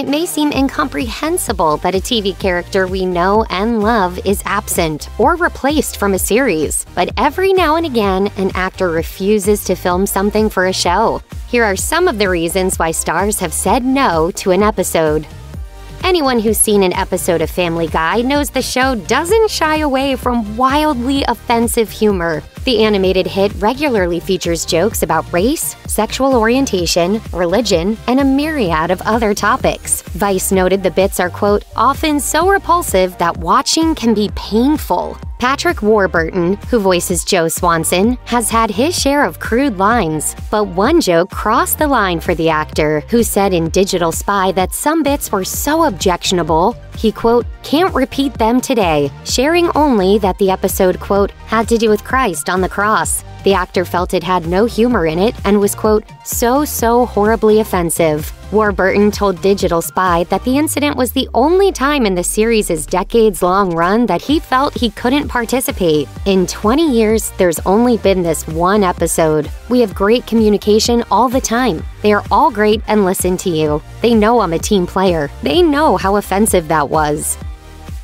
It may seem incomprehensible that a TV character we know and love is absent or replaced from a series, but every now and again, an actor refuses to film something for a show. Here are some of the reasons why stars have said no to an episode. Anyone who's seen an episode of Family Guy knows the show doesn't shy away from wildly offensive humor. The animated hit regularly features jokes about race, sexual orientation, religion, and a myriad of other topics. Vice noted the bits are, quote, often so repulsive that watching can be painful. Patrick Warburton, who voices Joe Swanson, has had his share of crude lines, but one joke crossed the line for the actor, who said in Digital Spy that some bits were so objectionable, he, quote, can't repeat them today, sharing only that the episode, quote, had to do with Christ on the cross. The actor felt it had no humor in it and was, quote, so horribly offensive. Warburton told Digital Spy that the incident was the only time in the series' decades-long run that he felt he couldn't participate. In 20 years, there's only been this one episode. We have great communication all the time. They are all great and listen to you. They know I'm a team player. They know how offensive that was.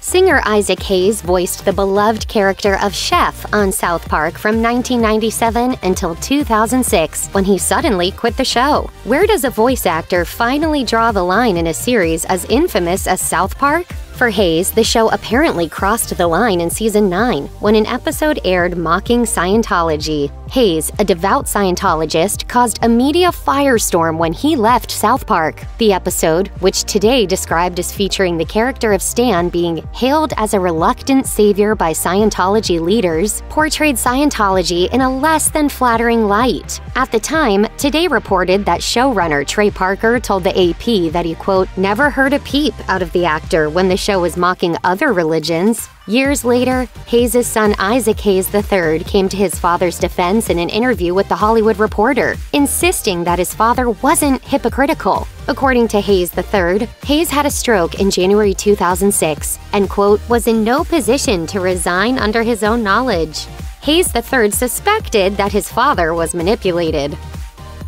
Singer Isaac Hayes voiced the beloved character of Chef on South Park from 1997 until 2006, when he suddenly quit the show. Where does a voice actor finally draw the line in a series as infamous as South Park? For Hayes, the show apparently crossed the line in Season 9, when an episode aired mocking Scientology. Hayes, a devout Scientologist, caused a media firestorm when he left South Park. The episode, which Today described as featuring the character of Stan being hailed as a reluctant savior by Scientology leaders, portrayed Scientology in a less than flattering light. At the time, Today reported that showrunner Trey Parker told the AP that he, quote, never heard a peep out of the actor when the show was mocking other religions. Years later, Hayes' son Isaac Hayes III came to his father's defense in an interview with The Hollywood Reporter, insisting that his father wasn't hypocritical. According to Hayes III, Hayes had a stroke in January 2006 and, quote, was in no position to resign under his own knowledge. Hayes III suspected that his father was manipulated.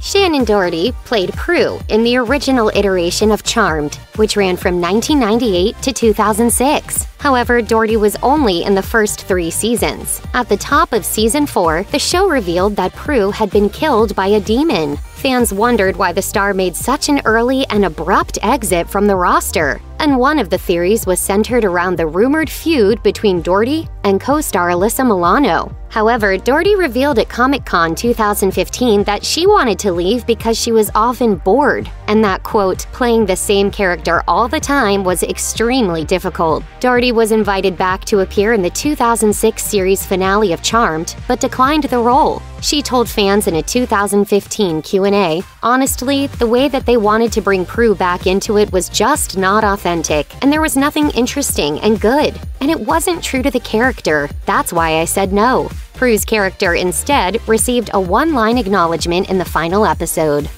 Shannen Doherty played Prue in the original iteration of Charmed, which ran from 1998 to 2006. However, Doherty was only in the first 3 seasons. At the top of Season 4, the show revealed that Prue had been killed by a demon. Fans wondered why the star made such an early and abrupt exit from the roster, and one of the theories was centered around the rumored feud between Doherty and co-star Alyssa Milano. However, Doherty revealed at Comic-Con 2015 that she wanted to leave because she was often bored, and that, quote, playing the same character all the time was extremely difficult. Doherty was invited back to appear in the 2006 series finale of Charmed, but declined the role. She told fans in a 2015 Q&A, honestly, the way that they wanted to bring Prue back into it was just not authentic, and there was nothing interesting and good, and it wasn't true to the character. That's why I said no. Prue's character instead received a one-line acknowledgement in the final episode.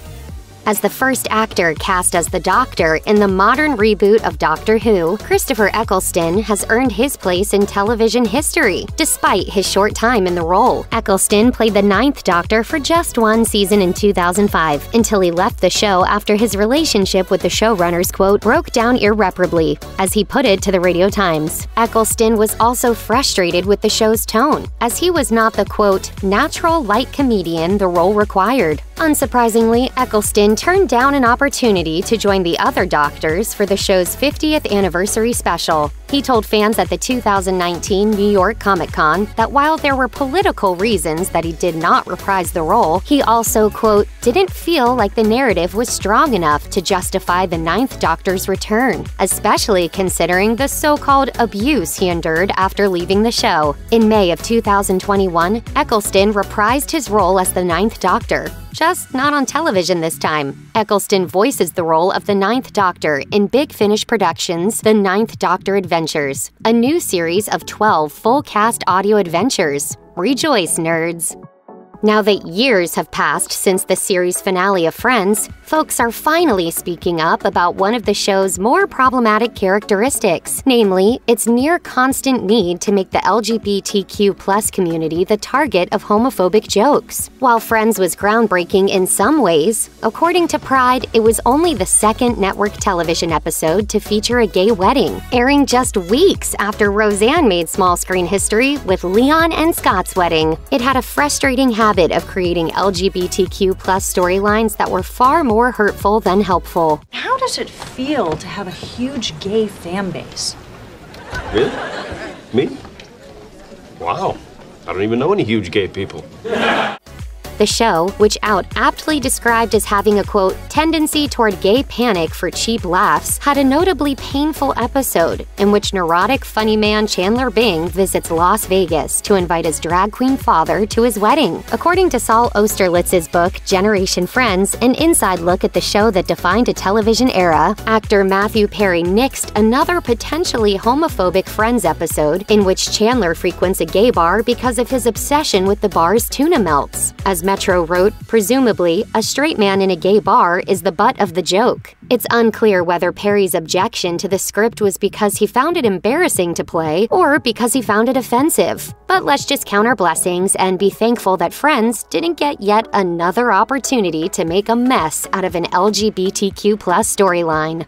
As the first actor cast as the Doctor in the modern reboot of Doctor Who, Christopher Eccleston has earned his place in television history, despite his short time in the role. Eccleston played the 9th Doctor for just 1 season in 2005, until he left the show after his relationship with the showrunners, quote, broke down irreparably, as he put it to the Radio Times. Eccleston was also frustrated with the show's tone, as he was not the, quote, natural light comedian the role required. Unsurprisingly, Eccleston turned down an opportunity to join the other Doctors for the show's 50th anniversary special. He told fans at the 2019 New York Comic-Con that while there were political reasons that he did not reprise the role, he also, quote, didn't feel like the narrative was strong enough to justify the 9th Doctor's return, especially considering the so-called abuse he endured after leaving the show. In May of 2021, Eccleston reprised his role as the 9th Doctor, just not on television this time. Eccleston voices the role of the 9th Doctor in Big Finish Productions' The 9th Doctor Adventures, a new series of 12 full-cast audio adventures. Rejoice, nerds! Now that years have passed since the series finale of Friends, folks are finally speaking up about one of the show's more problematic characteristics, namely, its near-constant need to make the LGBTQ+ community the target of homophobic jokes. While Friends was groundbreaking in some ways, according to Pride, it was only the second network television episode to feature a gay wedding, airing just weeks after Roseanne made small-screen history with Leon and Scott's wedding. It had a frustrating habit of creating LGBTQ+ storylines that were far more hurtful than helpful. How does it feel to have a huge gay fan base? Really? Me? Wow. I don't even know any huge gay people. The show, which Out aptly described as having a, quote, tendency toward gay panic for cheap laughs, had a notably painful episode in which neurotic funny man Chandler Bing visits Las Vegas to invite his drag queen father to his wedding. According to Saul Osterlitz's book, Generation Friends, an inside look at the show that defined a television era, actor Matthew Perry nixed another potentially homophobic Friends episode in which Chandler frequents a gay bar because of his obsession with the bar's tuna melts. As Metro wrote, presumably, a straight man in a gay bar is the butt of the joke. It's unclear whether Perry's objection to the script was because he found it embarrassing to play or because he found it offensive. But let's just count our blessings and be thankful that Friends didn't get yet another opportunity to make a mess out of an LGBTQ+ storyline.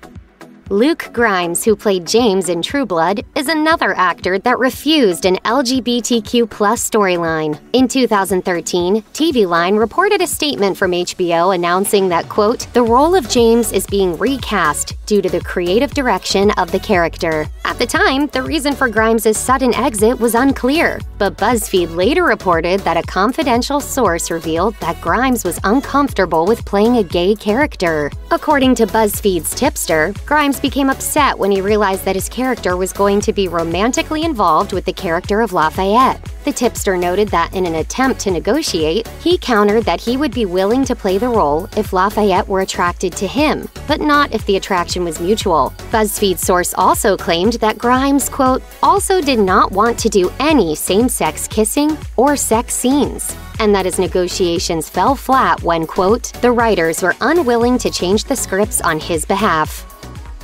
Luke Grimes, who played James in True Blood, is another actor that refused an LGBTQ+ storyline. In 2013, TV Line reported a statement from HBO announcing that, quote, the role of James is being recast due to the creative direction of the character. At the time, the reason for Grimes' sudden exit was unclear, but BuzzFeed later reported that a confidential source revealed that Grimes was uncomfortable with playing a gay character. According to BuzzFeed's tipster, Grimes became upset when he realized that his character was going to be romantically involved with the character of Lafayette. The tipster noted that in an attempt to negotiate, he countered that he would be willing to play the role if Lafayette were attracted to him, but not if the attraction was mutual. BuzzFeed's source also claimed that Grimes, quote, also did not want to do any same-sex kissing or sex scenes, and that his negotiations fell flat when, quote, the writers were unwilling to change the scripts on his behalf.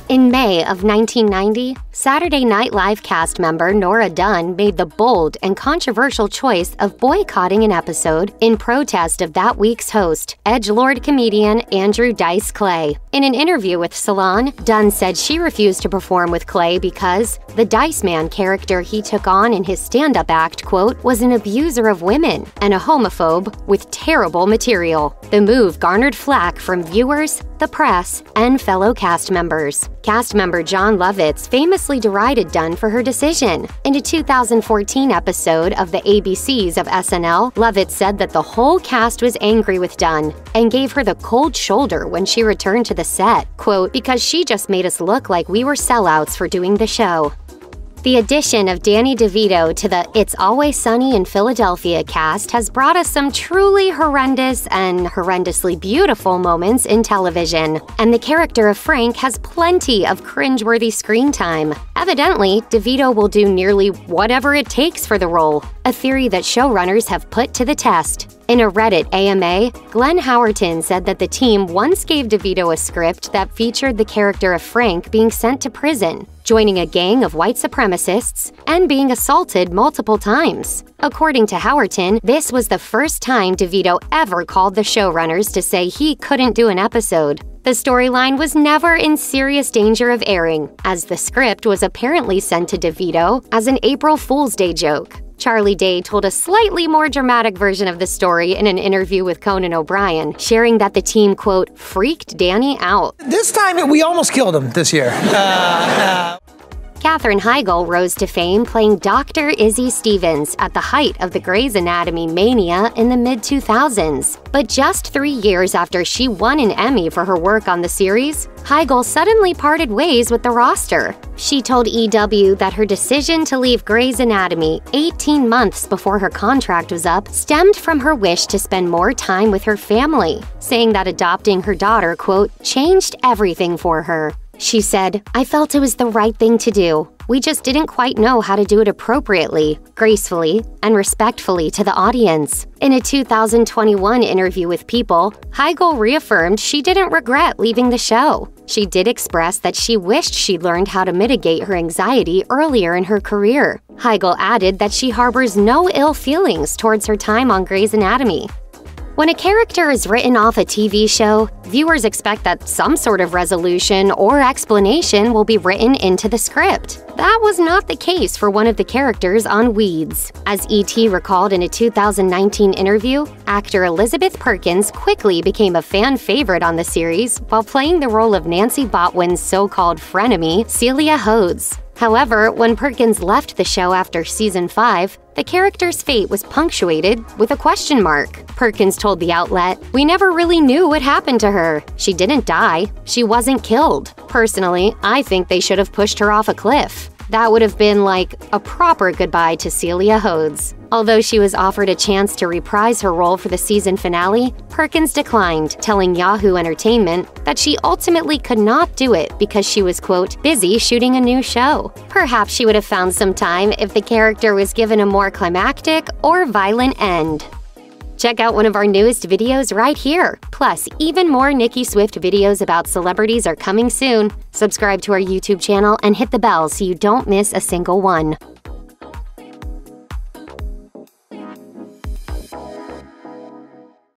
In May of 1990, Saturday Night Live cast member Nora Dunn made the bold and controversial choice of boycotting an episode in protest of that week's host, edgelord comedian Andrew Dice Clay. In an interview with Salon, Dunn said she refused to perform with Clay because the Dice Man character he took on in his stand-up act, quote, was an abuser of women and a homophobe with terrible material. The move garnered flack from viewers, the press, and fellow cast members. Cast member John Lovitz famously derided Dunn for her decision. In a 2014 episode of the ABCs of SNL, Lovitz said that the whole cast was angry with Dunn and gave her the cold shoulder when she returned to the set, quote, because she just made us look like we were sellouts for doing the show. The addition of Danny DeVito to the It's Always Sunny in Philadelphia cast has brought us some truly horrendous and horrendously beautiful moments in television, and the character of Frank has plenty of cringeworthy screen time. Evidently, DeVito will do nearly whatever it takes for the role, a theory that showrunners have put to the test. In a Reddit AMA, Glenn Howerton said that the team once gave DeVito a script that featured the character of Frank being sent to prison, joining a gang of white supremacists, and being assaulted multiple times. According to Howerton, this was the first time DeVito ever called the showrunners to say he couldn't do an episode. The storyline was never in serious danger of airing, as the script was apparently sent to DeVito as an April Fool's Day joke. Charlie Day told a slightly more dramatic version of the story in an interview with Conan O'Brien, sharing that the team, quote, freaked Danny out. This time, we almost killed him this year. Katherine Heigl rose to fame playing Dr. Izzy Stevens at the height of the Grey's Anatomy mania in the mid-2000s. But just 3 years after she won an Emmy for her work on the series, Heigl suddenly parted ways with the roster. She told EW that her decision to leave Grey's Anatomy 18 months before her contract was up stemmed from her wish to spend more time with her family, saying that adopting her daughter, quote, changed everything for her. She said, "I felt it was the right thing to do. We just didn't quite know how to do it appropriately, gracefully, and respectfully to the audience." In a 2021 interview with People, Heigl reaffirmed she didn't regret leaving the show. She did express that she wished she'd learned how to mitigate her anxiety earlier in her career. Heigl added that she harbors no ill feelings towards her time on Grey's Anatomy. When a character is written off a TV show, viewers expect that some sort of resolution or explanation will be written into the script. That was not the case for one of the characters on Weeds. As E.T. recalled in a 2019 interview, actor Elizabeth Perkins quickly became a fan favorite on the series while playing the role of Nancy Botwin's so-called frenemy, Celia Hodes. However, when Perkins left the show after season 5, the character's fate was punctuated with a question mark. Perkins told the outlet, "We never really knew what happened to her. She didn't die. She wasn't killed. Personally, I think they should have pushed her off a cliff." That would have been like a proper goodbye to Celia Hodes. Although she was offered a chance to reprise her role for the season finale, Perkins declined, telling Yahoo Entertainment that she ultimately could not do it because she was, quote, "busy shooting a new show." Perhaps she would have found some time if the character was given a more climactic or violent end. Check out one of our newest videos right here. Plus, even more Nicki Swift videos about celebrities are coming soon. Subscribe to our YouTube channel and hit the bell so you don't miss a single one.